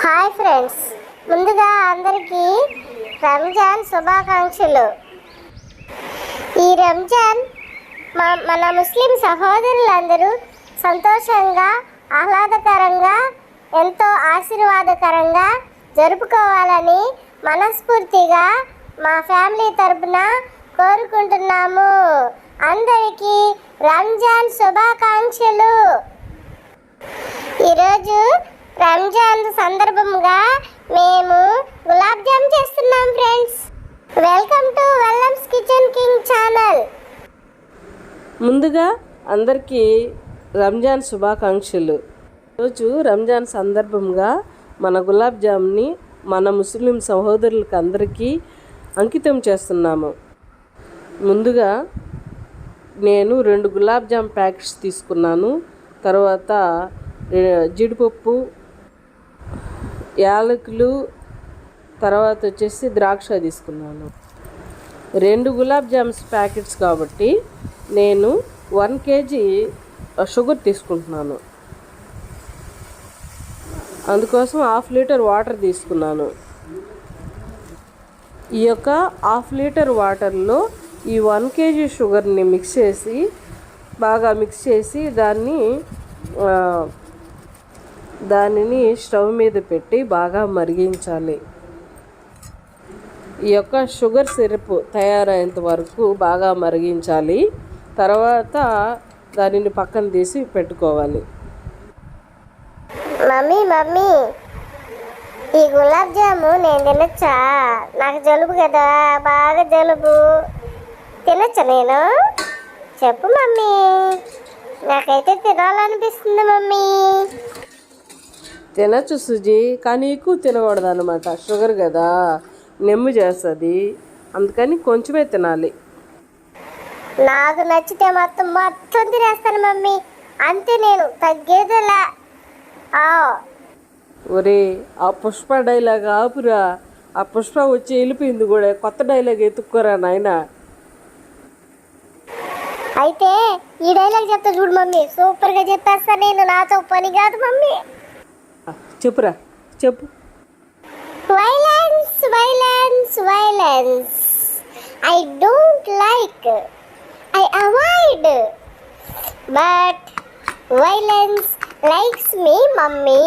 Hi friends, ముందుగా అందరికీ రంజాన్ శుభాకాంక్షలు. ఈ రంజాన్ మన ముస్లిం సహోదరులందరూ సంతోషంగా, ఆహ్లాదకరంగా, ఎంతో ఆశీర్వాదకరంగా జరుపుకోవాలని మనస్ఫూర్తిగా మా ఫ్యామిలీ తరపున కోరుకుంటున్నాము. అందరికీ రంజాన్ శుభాకాంక్షలు. ఈరోజు రంజాన్ సందర్భంగా మేము గులాబ్ జామ్ చేస్తున్నాం friends. Welcome to Vellam's kitchen king channel. ముందుగా అందరికీ రంజాన్ శుభాకాంక్షలు. ఈరోజు రంజాన్ సందర్భంగా మన గులాబ్ జామ్ని మన ముస్లిం సహోదరులకు అందరికీ అంకితం చేస్తున్నాము. ముందుగా నేను 2 గులాబ్ జామ్ ప్యాకెట్స్ తీసుకున్నాను. తర్వాత జీడిపప్పు, యాలకులు, తర్వాత వచ్చేసి ద్రాక్ష తీసుకున్నాను. 2 గులాబ్ జామ్స్ ప్యాకెట్స్ కాబట్టి నేను 1 kg షుగర్ తీసుకుంటున్నాను. అందుకోసం 1/2 లీటర్ వాటర్ తీసుకున్నాను. ఈ యొక్క 1/2 లీటర్ వాటర్లో ఈ 1 kg షుగర్ని బాగా మిక్స్ చేసి దానిని స్టవ్ మీద పెట్టి బాగా మరిగించాలి. ఈ యొక్క షుగర్ సిరప్ తయారయ్యేంత వరకు బాగా మరిగించాలి. తర్వాత దానిని పక్కన తీసి పెట్టుకోవాలి. మమ్మీ ఈ గులాబ్ జాము నేను తినచ్చా? నాకు జలుబు కదా, బాగా జలుబు. తినచ్చా నేను? చెప్పు మమ్మీ, నాకైతే తినాలనిపిస్తుంది మమ్మీ. తినచ్చు సుజీ, కానీ ఎక్కువ తినకూడదు అనమాట. షుగర్ కదా, నెమ్ము చేస్తుంది. అందుకని కొంచెమే తినాలి. నాకు నచ్చితే మొత్తం తినేస్తాను మమ్మీ, అంతే, నేను తగ్గేదిలా. ఒరే, ఆ పుష్ప డైలాగ్ ఆపురా. ఆ పుష్ప వచ్చి వెళ్ళిపోయింది కూడా. కొత్త డైలాగ్ ఎత్తుక్కోరా నాయన. అయితే ఈ డైలాగ్ చెప్తా చూడు మమ్మీ, సూపర్గా చెప్పేస్తా నేను. నాతో పని కాదు మమ్మీ. చెప్పురా, చెప్పు. Violence violence violence I don't like, I avoid, but violence likes me mummy.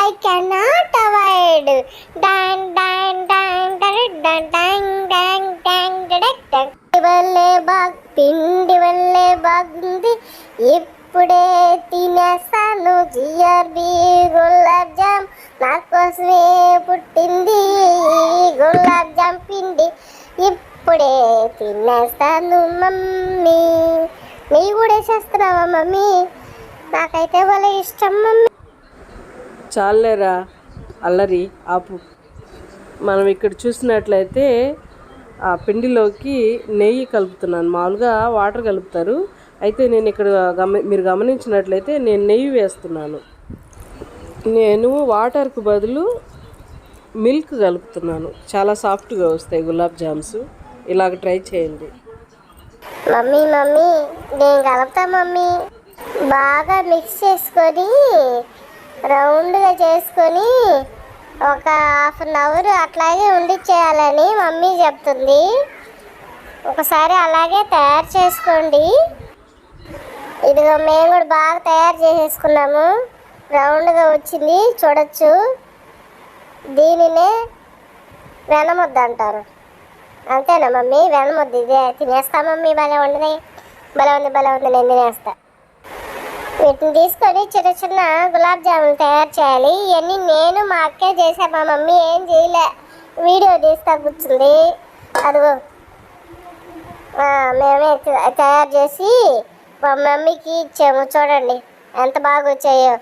I cannot avoid. డాన్ డాన్ డాన్ డాన్ డాన్ డాన్ డాన్ డాన్. పిండి వల్లే బాగుంది, ఇప్పుడే తినేస్తాను జిఆర్బి గులాబ్ జామ్. నా కోసమే పుట్టింది గులాబ్ జామ్ పిండి, ఇప్పుడే తినేస్తాను మమ్మీ. నువ్వు కూడా చేస్తున్నావా మమ్మీ? నాకైతే వాళ్ళ ఇష్టం మమ్మీ. చాలేరా అల్లరి, ఆపు. మనం ఇక్కడ చూసినట్లయితే ఆ పిండిలోకి నెయ్యి కలుపుతున్నాను. మామూలుగా వాటర్ కలుపుతారు, అయితే నేను ఇక్కడ మీరు గమనించినట్లయితే నేను నెయ్యి వేస్తున్నాను. నేను వాటర్కు బదులు మిల్క్ కలుపుతున్నాను. చాలా సాఫ్ట్గా వస్తాయి గులాబ్ జామ్స్. ఇలాగ ట్రై చేయండి మమ్మీ. నేను కలుపుతా మమ్మీ. బాగా మిక్స్ చేసుకొని రౌండ్గా చేసుకొని ఒక 1/2 అవర్ అట్లాగే ఉండిచ్చేయాలని మమ్మీ చెప్తుంది. ఒకసారి అలాగే తయారు చేసుకోండి. ఇదిగో మేము కూడా బాగా తయారు చేసేసుకున్నాము. రౌండ్గా వచ్చింది, చూడొచ్చు. దీనినే వెనముద్ద అంటారు, అంతేనా మమ్మీ? వెనముద్ద ఇదే తినేస్తా మమ్మీ. భలే ఉంది, నేను తినేస్తా. వీటిని తీసుకొని చిన్న చిన్న గులాబ్ జాములు తయారు చేయాలి. ఇవన్నీ నేను మా అక్కే చేసా, మా మమ్మీ ఏం చేయలే. వీడియో తీస్తా కూర్చుంది. అదిగో మేమే తయారు చేసి మా మమ్మీకి ఇచ్చాము. చూడండి ఎంత బాగా వచ్చాయో.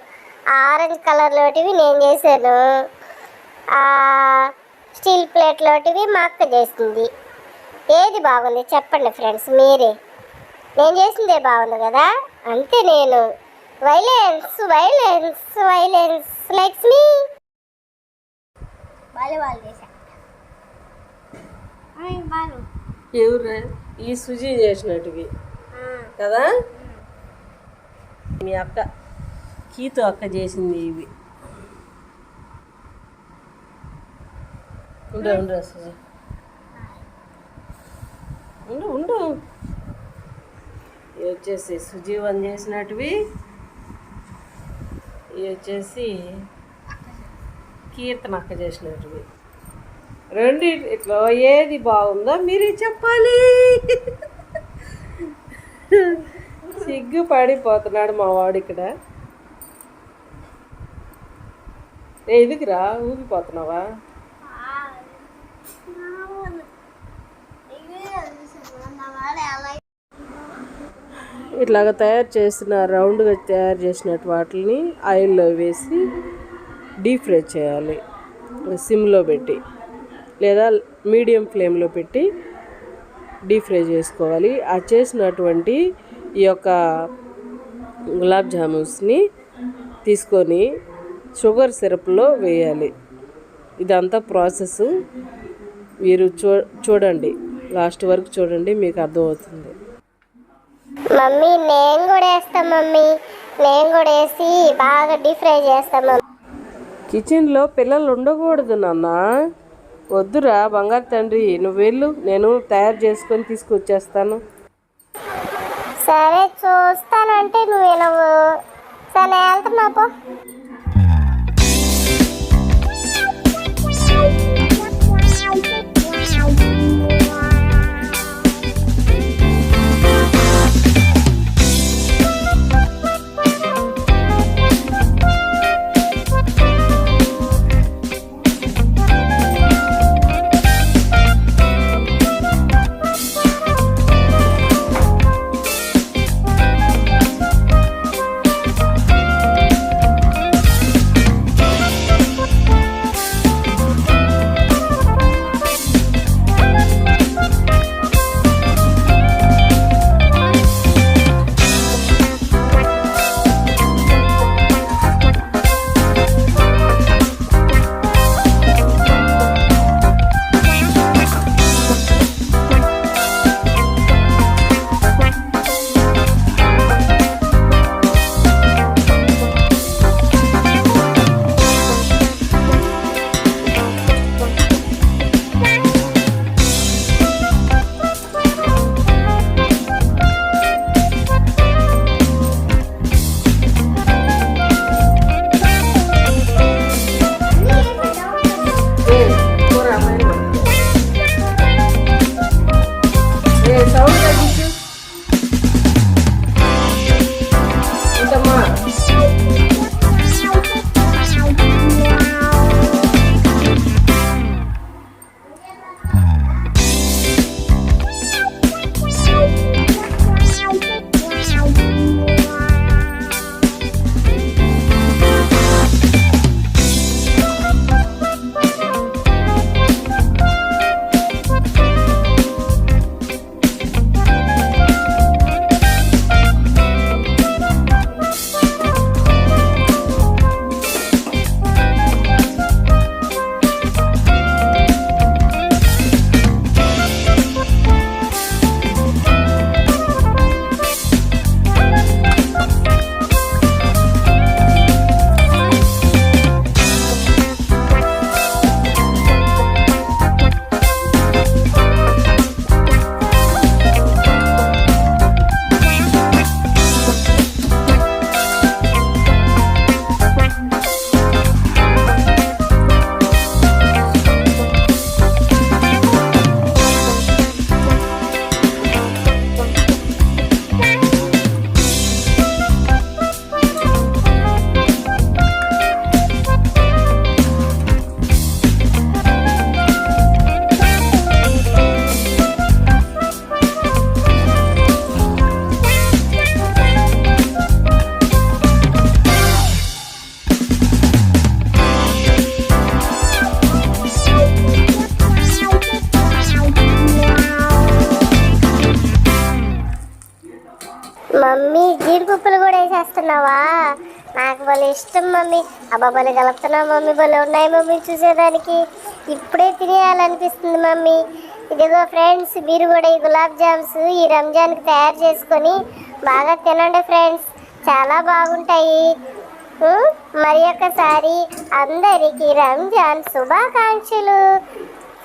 ఆరెంజ్ కలర్లోటివి నేను చేశాను, స్టీల్ ప్లేట్లోటివి మా అక్క చేసింది. ఏది బాగుంది చెప్పండి ఫ్రెండ్స్ మీరే. నేను చేసిందే బాగుంది కదా, అంతే. నేను వైలెన్స్ వైలెన్స్ వైలెన్స్ లైక్స్ మీ. వాళ్ళు చేశా. ఎవరు? ఈ సుజీ చేసినట్టువి కదా. మీ అక్క కీతో అక్క చేసింది ఇవి. ఉండు ఉండు సుజీ ఉండు ఉండు. ఇవి వచ్చేసి సుజీవన్ చేసినట్టువి, ఇవి వచ్చేసి కీర్తనక్క చేసినట్టువి. రెండిట్లో ఏది బాగుందో మీరే చెప్పాలి. సిగ్గు పడిపోతున్నాడు మా వాడు ఇక్కడ. ఎదుగురా ఊగిపోతున్నావా? ఇట్లాగ తయారు చేసిన రౌండ్గా తయారు చేసినట్టు వాటిని ఆయిల్లో వేసి డీప్ ఫ్రై చేయాలి. సిమ్లో పెట్టి లేదా మీడియం ఫ్లేమ్లో పెట్టి డీప్ ఫ్రై చేసుకోవాలి. ఆ చేసినటువంటి ఈ యొక్క గులాబ్ జామున్స్ని తీసుకొని షుగర్ సిరప్లో వేయాలి. ఇదంతా ప్రాసెస్ మీరు చూడండి, లాస్ట్ వరకు చూడండి, మీకు అర్థమవుతుంది. మమ్మీ నేను కూడా వేస్తాం మమ్మీ, నేను కూడా వేసి బాగా డీప్ ఫ్రై చేస్తాం మమ్మీ. కిచెన్లో పిల్లలు ఉండకూడదు నాన్న, వద్దురా బంగారు తండ్రి, నువ్వు వెళ్ళు, నేను తయారు చేసుకొని తీసుకొచ్చేస్తాను. సరే చూస్తానంటే నువ్వు వినవు. సరే వెళ్తున్నా పో. మమ్మీ జీడిపప్పులు కూడా వేసేస్తున్నావా? నాకు భలే ఇష్టం మమ్మీ. అబ్బా భలే కలుపుతున్నావు మమ్మీ, భలే ఉన్నాయి మమ్మీ చూసేదానికి. ఇప్పుడే తినేయాలనిపిస్తుంది మమ్మీ. ఇదిగో ఫ్రెండ్స్, మీరు కూడా ఈ గులాబ్ జామ్స్ ఈ రంజాన్కి తయారు చేసుకొని బాగా తినండి ఫ్రెండ్స్, చాలా బాగుంటాయి. మరి ఒకసారి అందరికీ రంజాన్ శుభాకాంక్షలు.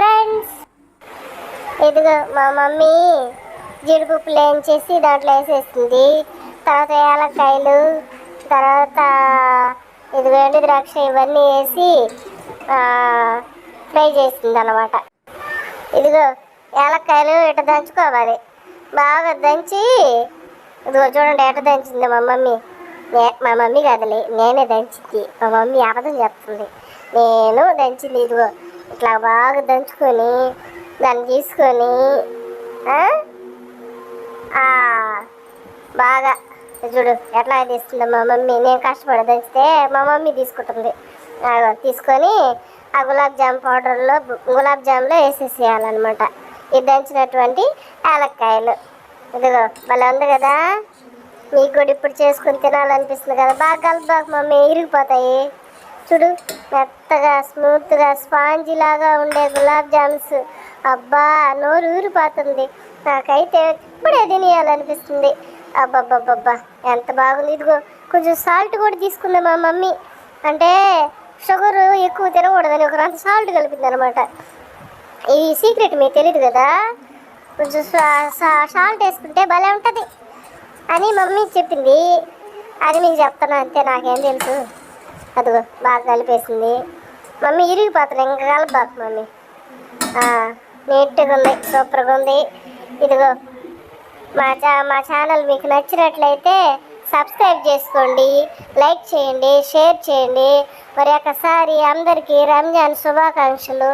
ఫ్రెండ్స్, ఇదిగో మా మమ్మీ జీడిపప్పులు వేయించేసి దాంట్లో వేసేస్తుంది. తర్వాత యాలక్కాయలు, తర్వాత ఇదిగో ఎండు ద్రాక్ష ఇవన్నీ వేసి ఫ్రై చేస్తుంది అన్నమాట. ఇదిగో యాలక్కాయలు ఇట్లా దంచుకోవాలి, బాగా దంచి ఇదిగో చూడండి ఎట్లా దంచింది మా మమ్మీ. మా మమ్మీ కాదులే, నేనే దంచింది. మా మమ్మీ అబద్ధం చెప్తుంది, నేను దంచింది. ఇదిగో ఇట్లా బాగా దంచుకొని దాన్ని తీసుకొని బాగా చూడు ఎట్లా తీస్తుందో మా మమ్మీ. నేను కష్టపడి దంచితే మా మమ్మీ తీసుకుంటుంది. తీసుకొని ఆ గులాబ్ జామ్ పౌడర్లో గులాబ్ జామ్లో వేసేసేయాలన్నమాట ఈ దంచినటువంటి యాలక్కాయలు. ఇదిగో భలే ఉంది కదా, మీకు కూడా ఇప్పుడు చేసుకుని తినాలనిపిస్తుంది కదా. బాగా కలుపుబాకు మమ్మీ, ఇరిగిపోతాయి. చూడు మెత్తగా స్మూత్గా స్పాంజీ లాగా ఉండే గులాబ్ జామ్స్. అబ్బా నోరు ఊరిపోతుంది, నాకైతే ఇప్పుడే తినేయాలనిపిస్తుంది. అబ్బబ్బబ్బబ్బా ఎంత బాగుంది. ఇదిగో కొంచెం సాల్ట్ కూడా తీసుకుంది మా మమ్మీ, అంటే షుగర్ ఎక్కువ తినకూడదని ఒక అంత సాల్ట్ కలిపింది అనమాట. ఈ సీక్రెట్ మీకు తెలియదు కదా, కొంచెం సాల్ట్ వేసుకుంటే భలే ఉంటుంది అని మమ్మీ చెప్పింది. అది మీకు చెప్తాను అంతే, నాకేం తెలుసు. అదిగో బాగా కలిపేసింది మమ్మీ. ఇరిగిపోతుంది, ఇంకా కలపబాకు మమ్మీ. నీట్గా ఉంది, సూపర్గా ఉంది. ఇదిగో మా ఛానల్ మీకు నచ్చినట్లయితే సబ్స్క్రైబ్ చేసుకోండి, లైక్ చేయండి, షేర్ చేయండి. మరి ఒకసారి అందరికీ రంజాన్ శుభాకాంక్షలు.